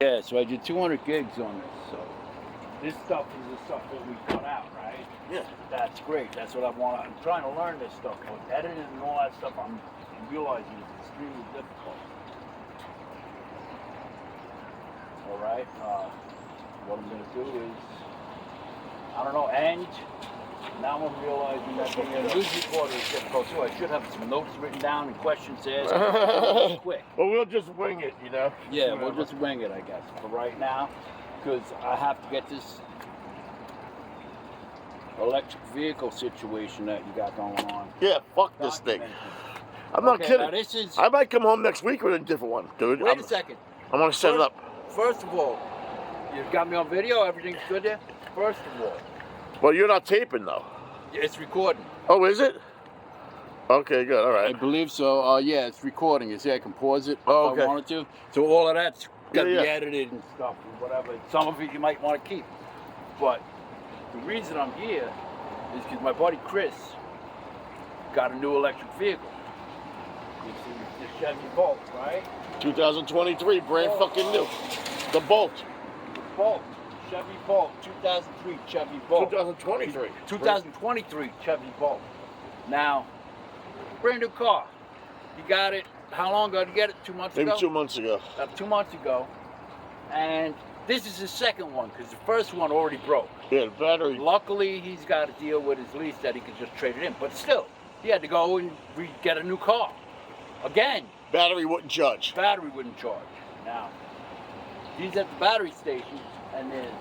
Yeah, so I did 200 gigs on this. So this stuff is the stuff that we cut out, right? Yeah. That's great. That's what I want. I'm trying to learn this stuff, but editing and all that stuff, I'm realizing is extremely difficult. All right. What I'm going to do is, I don't know, and now I'm realizing that the news reporter is difficult too. I should have some notes written down and questions asked quick. Well, we'll just wing it, you know? Yeah, we'll just wing it, I guess, for right now, because I have to get this electric vehicle situation that you got going on. Yeah, fuck this thing. documented. I'm not Okay, kidding. now this is. I might come home next week with a different one, dude. Wait a second. I'm gonna set it up. First of all, you've got me on video. Everything's good there. First of all, Well, you're not taping though. it's recording. Oh, is it? Okay, good. All I right. believe so. Yeah, it's recording. You see, I can pause it Oh, if okay. I wanted to. So all of that's got to Yeah, be yeah. edited and stuff and whatever. Some of it you might want to keep. But the reason I'm here is because my buddy Chris got a new electric vehicle. You see, the Chevy Bolt, right? 2023, brand fucking new. The Bolt. Bolt. Chevy Bolt. 2003 Chevy Bolt. 2023. 2023 Chevy Bolt. Now, brand new car. He got it. How long ago did you get it? 2 months Maybe ago? 2 months ago. About 2 months ago. And this is his second one because the first one already broke. Yeah, the battery. Luckily, he's got a deal with his lease that he could just trade it in. But still, he had to go and get a new car. Again, Battery wouldn't judge. battery wouldn't charge. Now, he's at the battery station, and there's,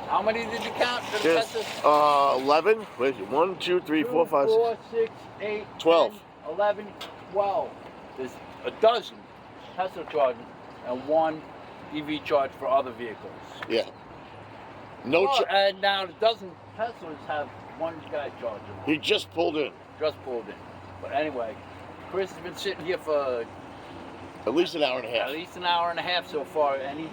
how many did you count? for the There's Tesla? 11. Wait, 1, 2, 3, 4, 5, 6. 4, 6, 8, 12. 10, 11, 12. There's a dozen Tesla chargers and one EV charge for other vehicles. Yeah. No, And now the dozen Teslas have one guy charging. he just pulled in. Just pulled in. But anyway, Chris has been sitting here for At least an hour and a half. at least an hour and a half so far, and he's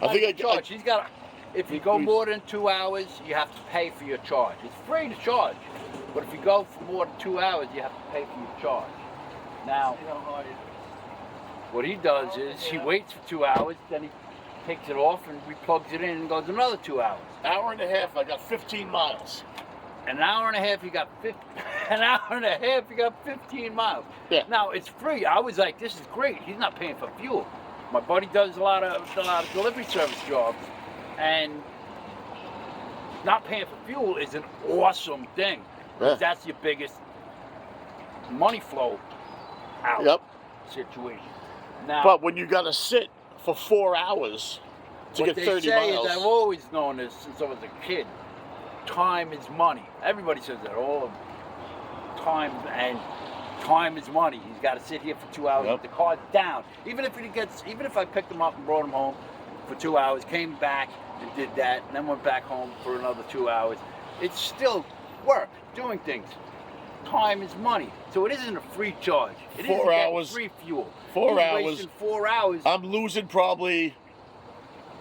I think I charge. He's got. If you go He's- more than 2 hours, you have to pay for your charge. It's free to charge, but if you go for more than 2 hours, you have to pay for your charge. Now, what he does is he waits for 2 hours, then he takes it off and replugs it in and goes another 2 hours. Hour and a half, I got 15 miles. An hour and a half, you got 50. An hour and a half, you got 15 miles. Yeah. Now it's free. I was like, this is great. He's not paying for fuel. My buddy does a lot of delivery service jobs, and not paying for fuel is an awesome thing. Yeah. That's your biggest money flow out Yep. situation. Now, But when you got to sit for 4 hours to what get they 30 say miles. is, I've always known this since I was a kid. Time is money. Everybody says that. All time is money. He's got to sit here for 2 hours. Yep. The car's down. Even if I picked him up and brought him home for 2 hours, came back and did that, and then went back home for another 2 hours, it's still work, doing things. Time is money. So it isn't a free charge. It 4 isn't getting hours. free fuel. 4 He's hours. wasting 4 hours. I'm losing probably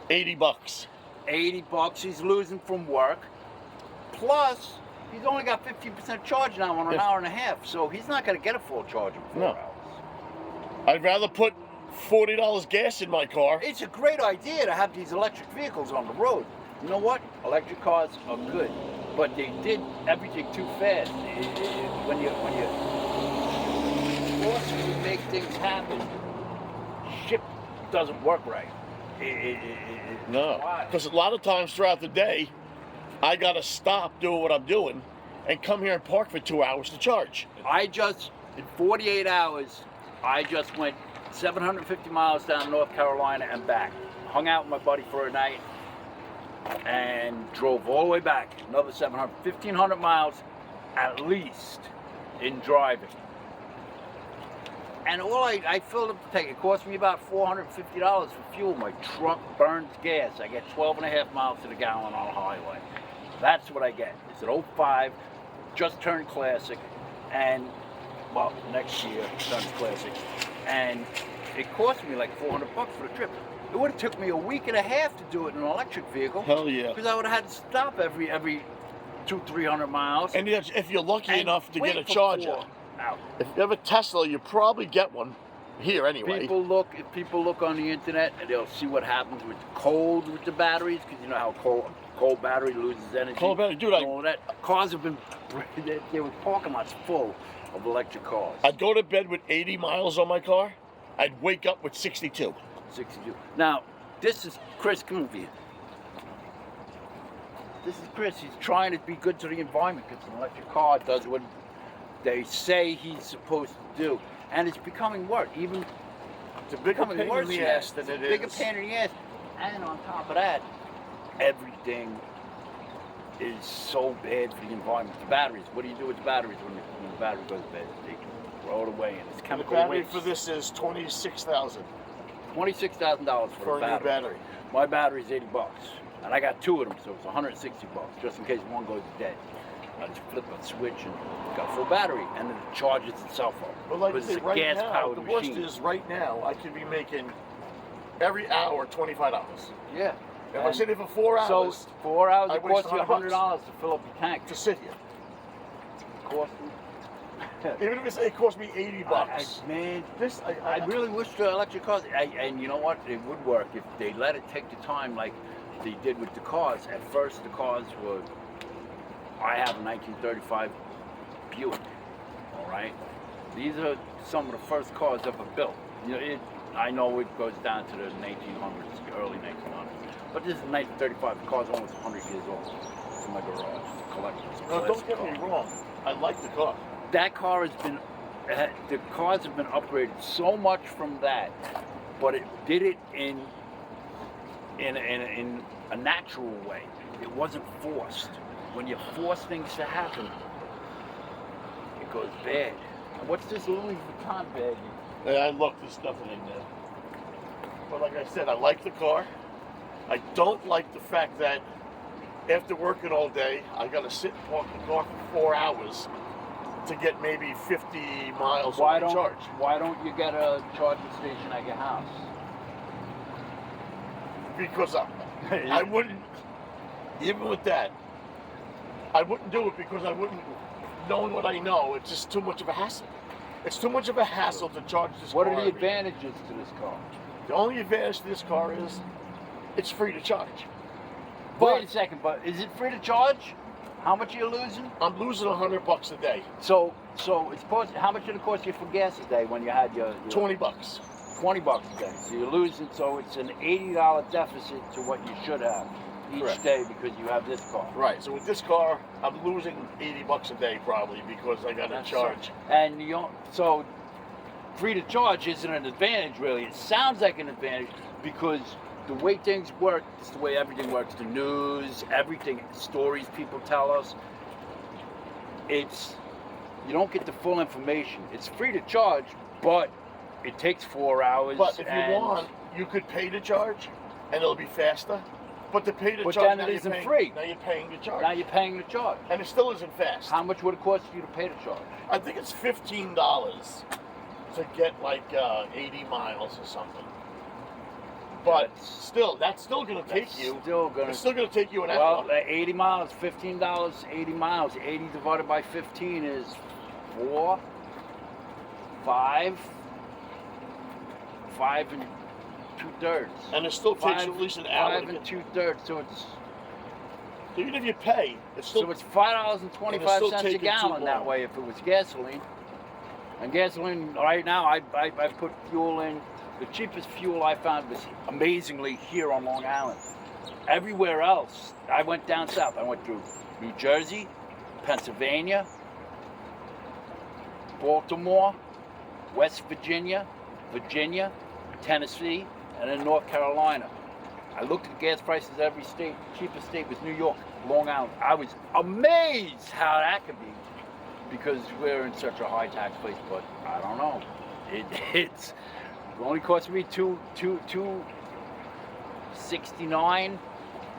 $80. $80 he's losing from work. Plus, he's only got 15% charge now on an Yeah. hour and a half, so he's not going to get a full charge in 4 No. hours. I'd rather put $40 gas in my car. It's a great idea to have these electric vehicles on the road. You know what? Electric cars are good, but they did everything too fast. When you forcibly make things happen, shit doesn't work right. No. Because a lot of times throughout the day, I got to stop doing what I'm doing and come here and park for 2 hours to charge. In 48 hours, I just went 750 miles down to North Carolina and back. Hung out with my buddy for a night and drove all the way back. Another 1,500 miles at least in driving. And all I filled up the tank. It cost me about $450 for fuel. My truck burns gas. I get 12 and a half miles to the gallon on a highway. That's what I get. It's an 05, just turned classic, and well, next year turns classic. And it cost me like $400 for the trip. It would have took me a week and a half to do it in an electric vehicle. Hell yeah. Because I would have had to stop every 200-300 miles. And if you're lucky and enough to wait get a for charger, 4 hours. if you have a Tesla, you probably get one. Here anyway. If people look on the internet, and they'll see what happens with cold with the batteries, because you know how cold battery loses energy. Cold battery, dude. All that. Cars have been there were parking lots full of electric cars. I'd go to bed with 80 miles on my car. I'd wake up with 62. 62. Now, this is Chris Coonville. This is Chris. He's trying to be good to the environment because an electric car does what they say he's supposed to do. And it's becoming worse. Even It's a bigger becoming pain worse in the ass than it is. Bigger pain in the ass. And on top of that, everything is so bad for the environment. The batteries. What do you do with the batteries when the battery goes bad? They throw it away, and it's The chemical battery waste. for this is $26,000 $26,000 for for a new battery. My battery's $80, and I got two of them, so it's $160 just in case one goes dead. I just flip a switch and got a full battery, and then it charges itself up. But like I because said, it's a right now, gas-powered the worst machine. is right now I could be making every hour $25. Yeah. If I sit here for 4 So hours 4 hours I it waste costs you $100 $100 to fill up your tank. to sit here, Cost even if it cost me $80, man, I I really wish the electric cars, and you know what, it would work if they let it take the time like they did with the cars. At first, the cars were, I have a 1935 Buick, all right? These are some of the first cars ever built. You know, I know it goes down to the 1900s, early 1900s, but this is 1935, the car's almost 100 years old. It's in my garage, it's a collector's. No, don't get me wrong. I like the car. That car has been, the cars have been upgraded so much from that, but it did it in a natural way. It wasn't forced. When you force things to happen, it goes bad. What's this Louis Vuitton bag? I look, there's nothing in there. But like I said, I like the car. I don't like the fact that after working all day, I got to sit and park the car for 4 hours to get maybe 50 miles on the charge. Why don't you get a charging station at your house? Because I wouldn't, even with that, I wouldn't do it because I wouldn't, knowing what I know, it's just too much of a hassle. It's too much of a hassle to charge this What car. are the advantages to this car? The only advantage to this car is it's free to charge. Wait a second, but is it free to charge? How much are you losing? I'm losing $100 a day. So it's supposed. How much did it cost you for gas a day when you had your $20. $20 a day? So you're losing. So it's an $80 deficit to what you should have each Correct. day because you have this car. Right. So with this car, I'm losing $80 a day probably because I got to charge. And so free to charge isn't an advantage really. It sounds like an advantage because the way things work, it's the way everything works. The news, everything, stories people tell us. You don't get the full information. It's free to charge, but it takes 4 hours. But if you want, you could pay to charge, and it'll be faster. But to pay to charge, then now it you're isn't paying, free. Now you're paying to charge. Now you're paying the charge. And it still isn't fast. How much would it cost you to pay the charge? I think it's $15 to get like 80 miles or something. But still, that's still going to take you. It's still going to take you an hour. Well, 80 miles, $15, 80 miles. 80 divided by 15 is 4, 5 and 2/3. And it still takes you at least an hour. 5 and 2/3. So it's even if you pay, it's still. so it's $5.25 a taking too gallon that long. way if it was gasoline. And gasoline right now, I put fuel in. The cheapest fuel I found was amazingly here on Long Island. Everywhere else, I went down south. I went through New Jersey, Pennsylvania, Baltimore, West Virginia, Tennessee, and then North Carolina. I looked at the gas prices of every state. The cheapest state was New York, Long Island. I was amazed how that could be because we're in such a high tax place, but I don't know. It's only cost me $2.69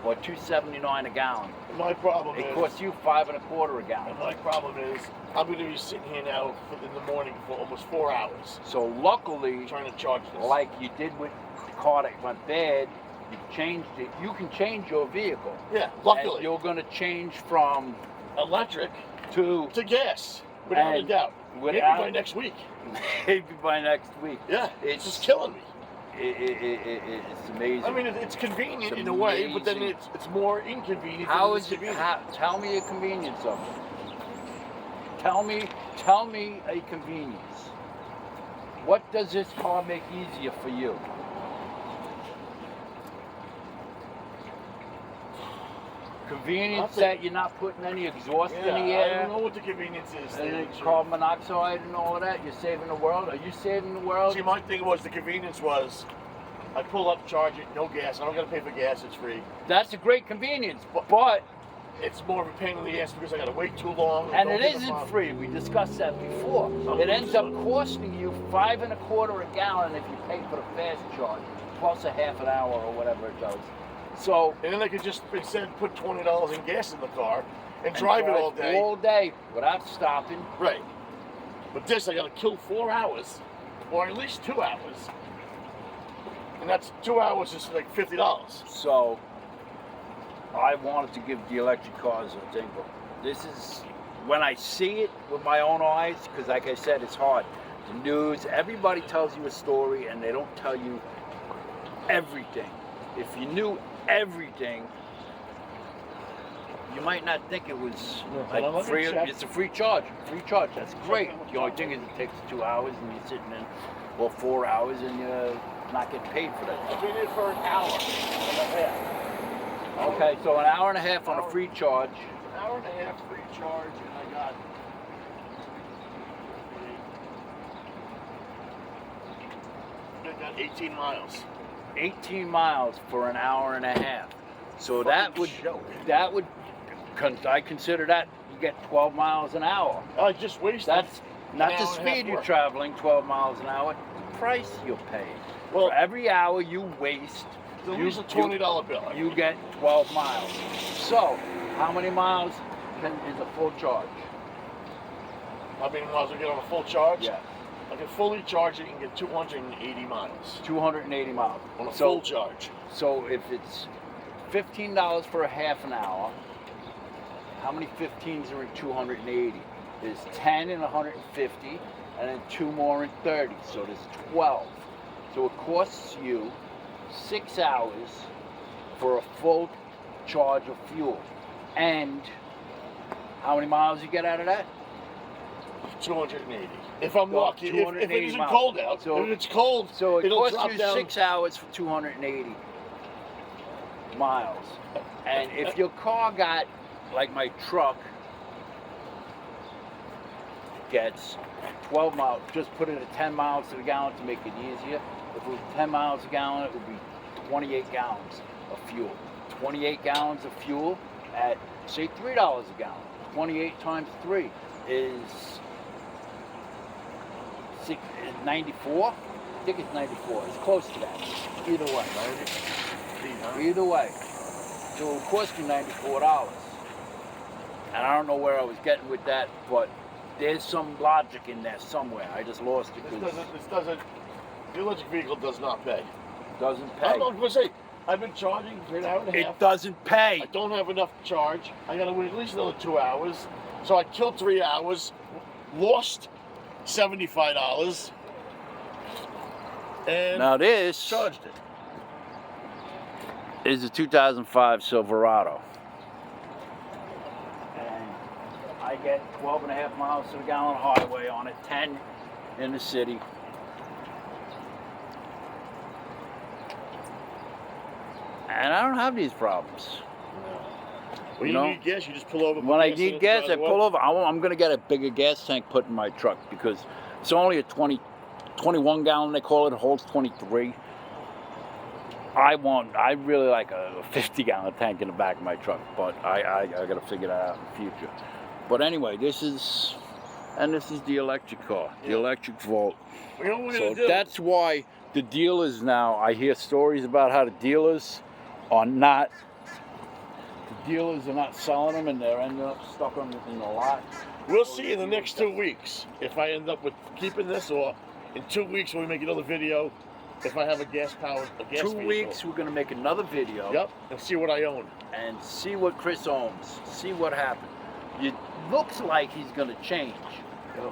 or $2.79 a gallon. My problem It is. costs you $5.25 a gallon. My problem is, I'm going to be sitting here now in the morning for almost 4 hours So luckily, trying to charge this. like you did with the car that went bad, you changed it. You can change your vehicle. Yeah, And luckily. you're going to change from Electric to to gas. Without a And doubt. Maybe without- by next week. Maybe by next week. Yeah, it's just killing me. It's amazing. I mean, it's convenient It's in a way, but then amazing. it's more inconvenient. How than is it's it? convenient. Tell me a convenience of it. Tell me a convenience. What does this car make easier for you? Convenience Nothing. that you're not putting any exhaust in the I air, don't know what the convenience is. and there. then carbon monoxide and all of that. You're saving the world. Are you saving the world? See, my thing was the convenience was I pull up, charge it, no gas. I don't got to pay for gas. It's free. That's a great convenience, but It's more of a pain in the ass because I got to wait too long. and don't it get the isn't problem. free. We discussed that before. It ends up costing you $5.25 a gallon if you pay for the fast charge, plus a half an hour or whatever it does. So And then I could just instead put $20 in gas in the car and drive it all day. all day without stopping. Right. But this, I got to kill 4 hours, or at least 2 hours. And that's 2 hours is like $50. So I wanted to give the electric cars a thing, but this is when I see it with my own eyes, because like I said, it's hard. The news, everybody tells you a story and they don't tell you everything. If you knew everything, you might not think it was Yeah, well, like let me free. check. It's a free charge. Free charge. That's great. The only thing is it takes 2 hours and you're sitting in, well, 4 hours and you're not getting paid for that. I've been in for an hour and a half. Okay, so an hour and a half on a free charge. An hour and a half free charge, and I got 18 miles. 18 miles for an hour and a half. So that Fucking would joke. I consider that you get 12 miles an hour. I just wasted. That's not an the hour and a half speed you're work. traveling, 12 miles an hour. The price you'll pay. Well, For every hour you waste, at least a $20 bill. you get 12 miles. So, how many miles is a full charge? How many miles I get on a full charge? Yeah, I can fully charge it and get 280 miles 280 miles. on a So- full charge. So if it's $15 for a half an hour, how many 15s are in 280? There's 10 in 150, and then 2 more in 30. So there's 12. So it costs you 6 hours for a full charge of fuel. And how many miles you get out of that? 280. If I'm Well, lucky. If it 280 isn't miles. cold out. So- if it's cold, So it it'll costs drop you down. 6 hours for 280 miles. And if your car got, like my truck, gets 12 miles, just put it at 10 miles to the gallon to make it easier. If it was 10 miles a gallon, it would be 28 gallons of fuel. 28 gallons of fuel at, say, $3 a gallon. 28 times 3 is 94? I think it's 94. It's close to that. Either way. Either way. So it would cost you $94. And I don't know where I was getting with that, but there's some logic in there somewhere. I just lost it because This doesn't. The electric vehicle does not pay. it doesn't I'm pay. not going to say. I've been charging for an hour and a half. It doesn't pay. I don't have enough charge. I got to wait at least another 2 hours. So I killed 3 hours, lost $75, and Now this charged it. is a 2005 Silverado. And I get 12 and a half miles to the gallon highway on it, 10 in the city. And I don't have these problems. When You you know, need gas, you just pull over. When put I gas in need it, gas, I drive away. pull over. I'm going to get a bigger gas tank put in my truck because it's only a 21 gallon, they call it. It holds 23. I really like a 50 gallon tank in the back of my truck, but I got to figure that out in the future. But anyway, this is the electric car, the Yeah. electric Volt. You know what we're So gonna do? that's why the dealers now, I hear stories about how the dealers are not selling them and they're ending up stuck in the lot. We'll see in the next 2 weeks if I end up with keeping this, or in 2 weeks when we make another video, if I have a gas Two vehicle. weeks, we're going to make another video Yep, and see what I own. and see what Chris owns, see what happened. It looks like he's going to change.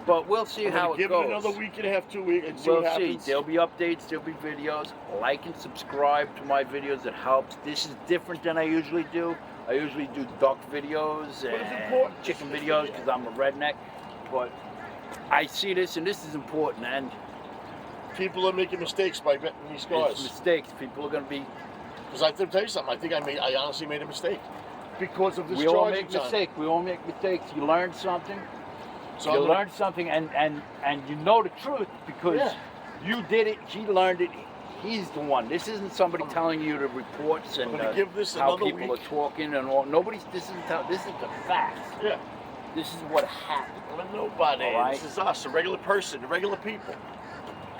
But we'll see I'm how gonna it give goes. it another week and a half, 2 weeks, and see We'll what see. happens. There'll be updates. There'll be videos. Like and subscribe to my videos. It helps. This is different than I usually do. I usually do duck videos But it's and important. chicken videos because I'm a redneck. But I see this, and this is important. And People are making mistakes by betting these it's cars. mistakes. People are going to be. Because I have to tell you something. I think I honestly made a mistake because of this We all charging make time. mistakes. We all make mistakes. You learn something. So You I'm gonna- learn something, and you know the truth because Yeah. you did it. He learned it. He's the one. This isn't somebody telling you the reports and I'm gonna give this how another people week. are talking and all. Nobody's. This is the facts. Yeah. This is what happened. Well, nobody. All right. This is us, a regular person, the regular people.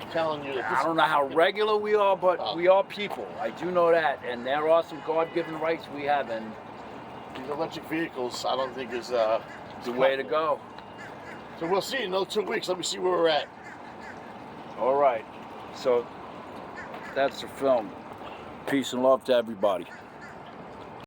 I'm telling you that this I don't know how regular we are, but Oh. we are people. I do know that, and there are some God-given rights we have, and these electric vehicles, I don't think is the way to go. So we'll see in another 2 weeks. Let me see where we're at. All right. So that's the film. Peace and love to everybody.